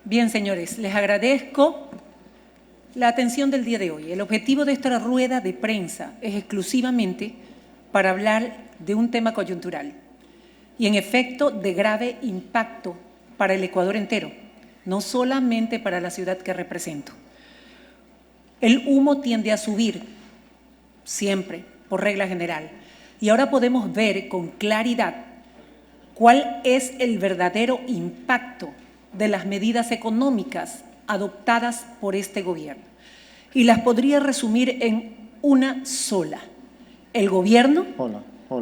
Bien, señores, les agradezco la atención del día de hoy. El objetivo de esta rueda de prensa es exclusivamente para hablar de un tema coyuntural y, en efecto, de grave impacto para el Ecuador entero, no solamente para la ciudad que represento. El humo tiende a subir, siempre, por regla general, y ahora podemos ver con claridad cuál es el verdadero impacto de las medidas económicas adoptadas por este gobierno. Y las podría resumir en una sola. El gobierno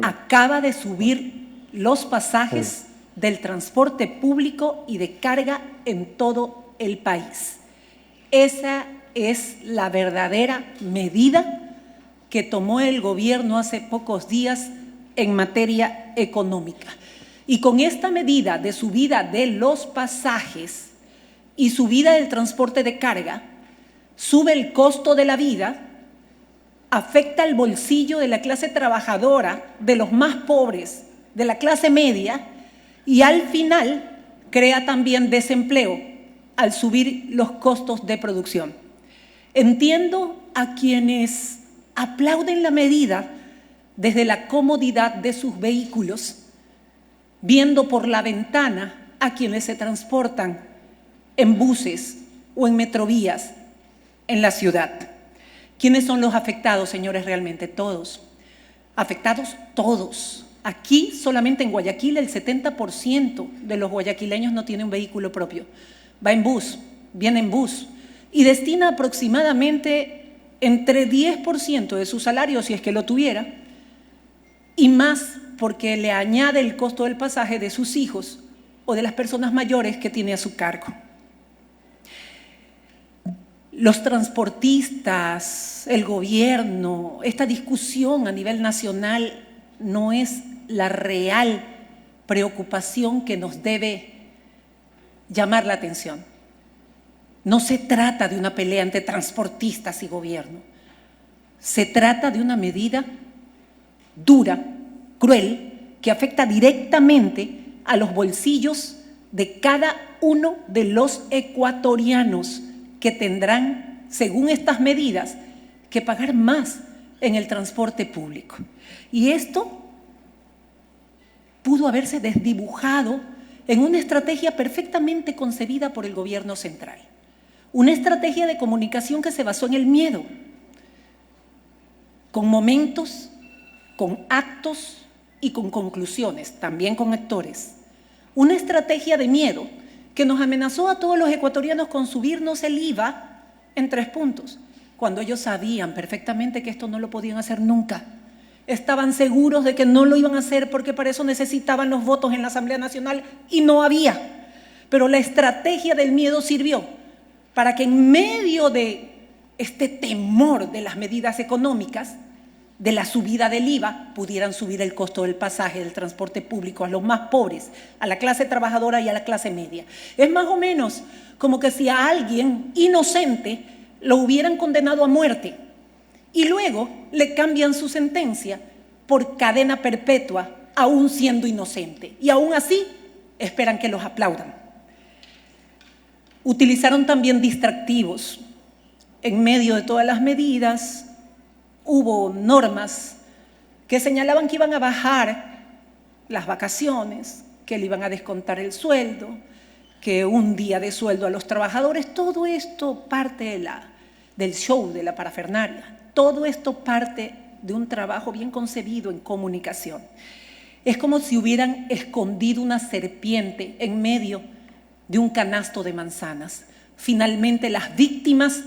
acaba de subir los pasajes del transporte público y de carga en todo el país. Esa es la verdadera medida que tomó el gobierno hace pocos días en materia económica. Y con esta medida de subida de los pasajes y subida del transporte de carga, sube el costo de la vida, afecta el bolsillo de la clase trabajadora, de los más pobres, de la clase media, y al final crea también desempleo al subir los costos de producción. Entiendo a quienes aplauden la medida desde la comodidad de sus vehículos, viendo por la ventana a quienes se transportan en buses o en metrovías en la ciudad. ¿Quiénes son los afectados, señores? Realmente todos. Afectados todos. Aquí, solamente en Guayaquil, el 70% de los guayaquileños no tiene un vehículo propio. Va en bus, viene en bus y destina aproximadamente entre 10% de su salario, si es que lo tuviera, y más porque le añade el costo del pasaje de sus hijos o de las personas mayores que tiene a su cargo. Los transportistas, el gobierno, esta discusión a nivel nacional no es la real preocupación que nos debe llamar la atención. No se trata de una pelea entre transportistas y gobierno. Se trata de una medida dura, cruel, que afecta directamente a los bolsillos de cada uno de los ecuatorianos que tendrán, según estas medidas, que pagar más en el transporte público. Y esto pudo haberse desdibujado en una estrategia perfectamente concebida por el gobierno central. Una estrategia de comunicación que se basó en el miedo, con momentos, con actos y con conclusiones, también con actores. Una estrategia de miedo que nos amenazó a todos los ecuatorianos con subirnos el IVA en 3 puntos, cuando ellos sabían perfectamente que esto no lo podían hacer nunca. Estaban seguros de que no lo iban a hacer porque para eso necesitaban los votos en la Asamblea Nacional y no había. Pero la estrategia del miedo sirvió para que en medio de este temor de las medidas económicas, de la subida del IVA, pudieran subir el costo del pasaje, del transporte público a los más pobres, a la clase trabajadora y a la clase media. Es más o menos como que si a alguien inocente lo hubieran condenado a muerte y luego le cambian su sentencia por cadena perpetua, aún siendo inocente. Y aún así esperan que los aplaudan. Utilizaron también distractivos. En medio de todas las medidas, hubo normas que señalaban que iban a bajar las vacaciones, que le iban a descontar el sueldo, que un día de sueldo a los trabajadores. Todo esto parte del show, de la parafernalia. Todo esto parte de un trabajo bien concebido en comunicación. Es como si hubieran escondido una serpiente en medio de un canasto de manzanas. Finalmente, las víctimas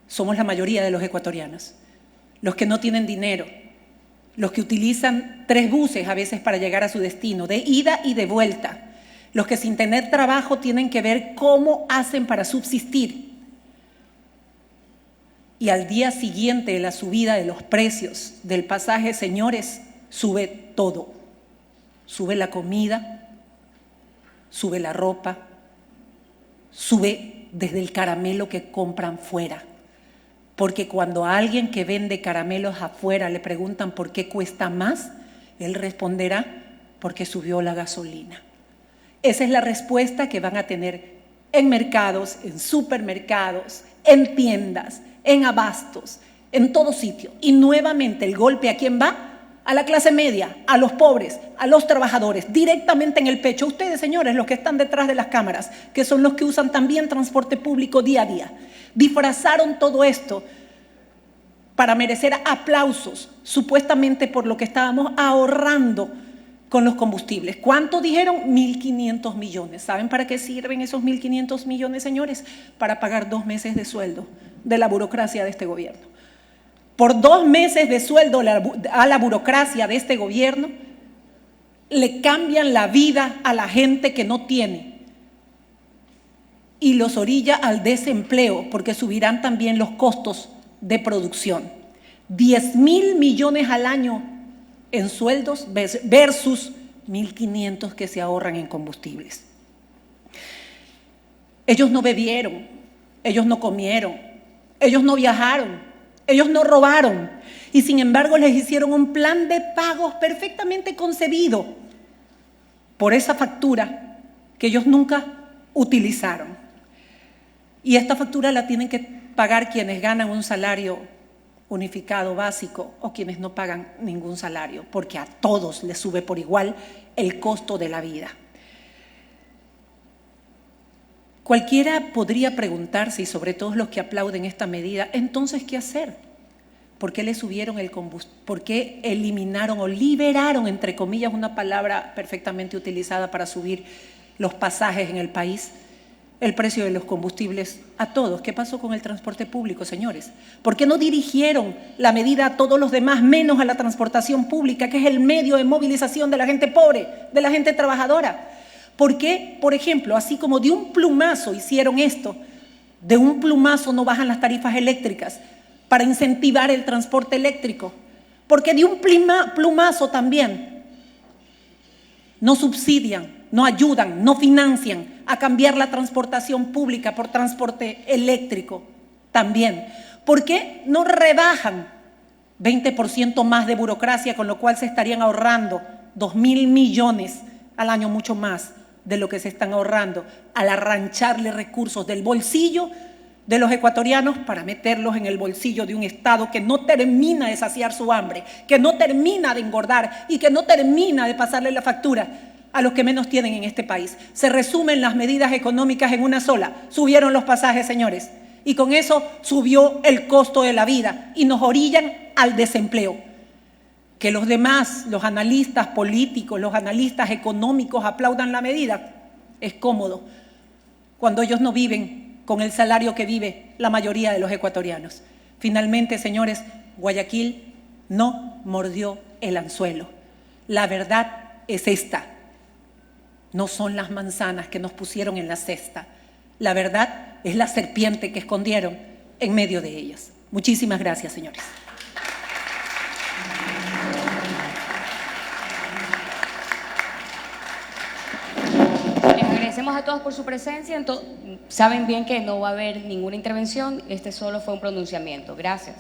somos la mayoría de los ecuatorianos. Los que no tienen dinero, los que utilizan 3 buses a veces para llegar a su destino, de ida y de vuelta, los que sin tener trabajo tienen que ver cómo hacen para subsistir. Y al día siguiente de la subida de los precios del pasaje, señores, sube todo. Sube la comida, sube la ropa, sube desde el caramelo que compran fuera. Porque cuando a alguien que vende caramelos afuera le preguntan por qué cuesta más, él responderá porque subió la gasolina. Esa es la respuesta que van a tener en mercados, en supermercados, en tiendas, en abastos, en todo sitio. Y nuevamente el golpe ¿a quién va? A la clase media, a los pobres, a los trabajadores, directamente en el pecho. Ustedes, señores, los que están detrás de las cámaras, que son los que usan también transporte público día a día, disfrazaron todo esto para merecer aplausos, supuestamente por lo que estábamos ahorrando con los combustibles. ¿Cuánto dijeron? 1.500 millones. ¿Saben para qué sirven esos 1.500 millones, señores? Para pagar 2 meses de sueldo de la burocracia de este gobierno. Por 2 meses de sueldo a la burocracia de este gobierno, le cambian la vida a la gente que no tiene y los orilla al desempleo, porque subirán también los costos de producción. 10.000 millones al año en sueldos versus 1.500 que se ahorran en combustibles. Ellos no bebieron, ellos no comieron, ellos no viajaron, ellos no robaron, y sin embargo les hicieron un plan de pagos perfectamente concebido por esa factura que ellos nunca utilizaron. Y esta factura la tienen que pagar quienes ganan un salario unificado básico o quienes no pagan ningún salario, porque a todos les sube por igual el costo de la vida. Cualquiera podría preguntarse, y sobre todo los que aplauden esta medida, entonces, ¿qué hacer? ¿Por qué le subieron el combustible? ¿Por qué eliminaron o liberaron, entre comillas, una palabra perfectamente utilizada para subir los pasajes en el país, el precio de los combustibles a todos? ¿Qué pasó con el transporte público, señores? ¿Por qué no dirigieron la medida a todos los demás, menos a la transportación pública, que es el medio de movilización de la gente pobre, de la gente trabajadora? ¿Por qué, por ejemplo, así como de un plumazo hicieron esto, de un plumazo no bajan las tarifas eléctricas para incentivar el transporte eléctrico? Porque de un plumazo también no subsidian, no ayudan, no financian a cambiar la transportación pública por transporte eléctrico también. ¿Por qué no rebajan 20% más de burocracia, con lo cual se estarían ahorrando 2.000 millones al año, mucho más de lo que se están ahorrando al arrancharle recursos del bolsillo de los ecuatorianos para meterlos en el bolsillo de un Estado que no termina de saciar su hambre, que no termina de engordar y que no termina de pasarle la factura a los que menos tienen en este país? Se resumen las medidas económicas en una sola: subieron los pasajes, señores, y con eso subió el costo de la vida y nos orillan al desempleo. Que los demás, los analistas políticos, los analistas económicos aplaudan la medida, es cómodo, cuando ellos no viven con el salario que vive la mayoría de los ecuatorianos. Finalmente, señores, Guayaquil no mordió el anzuelo. La verdad es esta. No son las manzanas que nos pusieron en la cesta. La verdad es la serpiente que escondieron en medio de ellas. Muchísimas gracias, señores. Agradecemos a todos por su presencia. Saben bien que no va a haber ninguna intervención. Este solo fue un pronunciamiento. Gracias.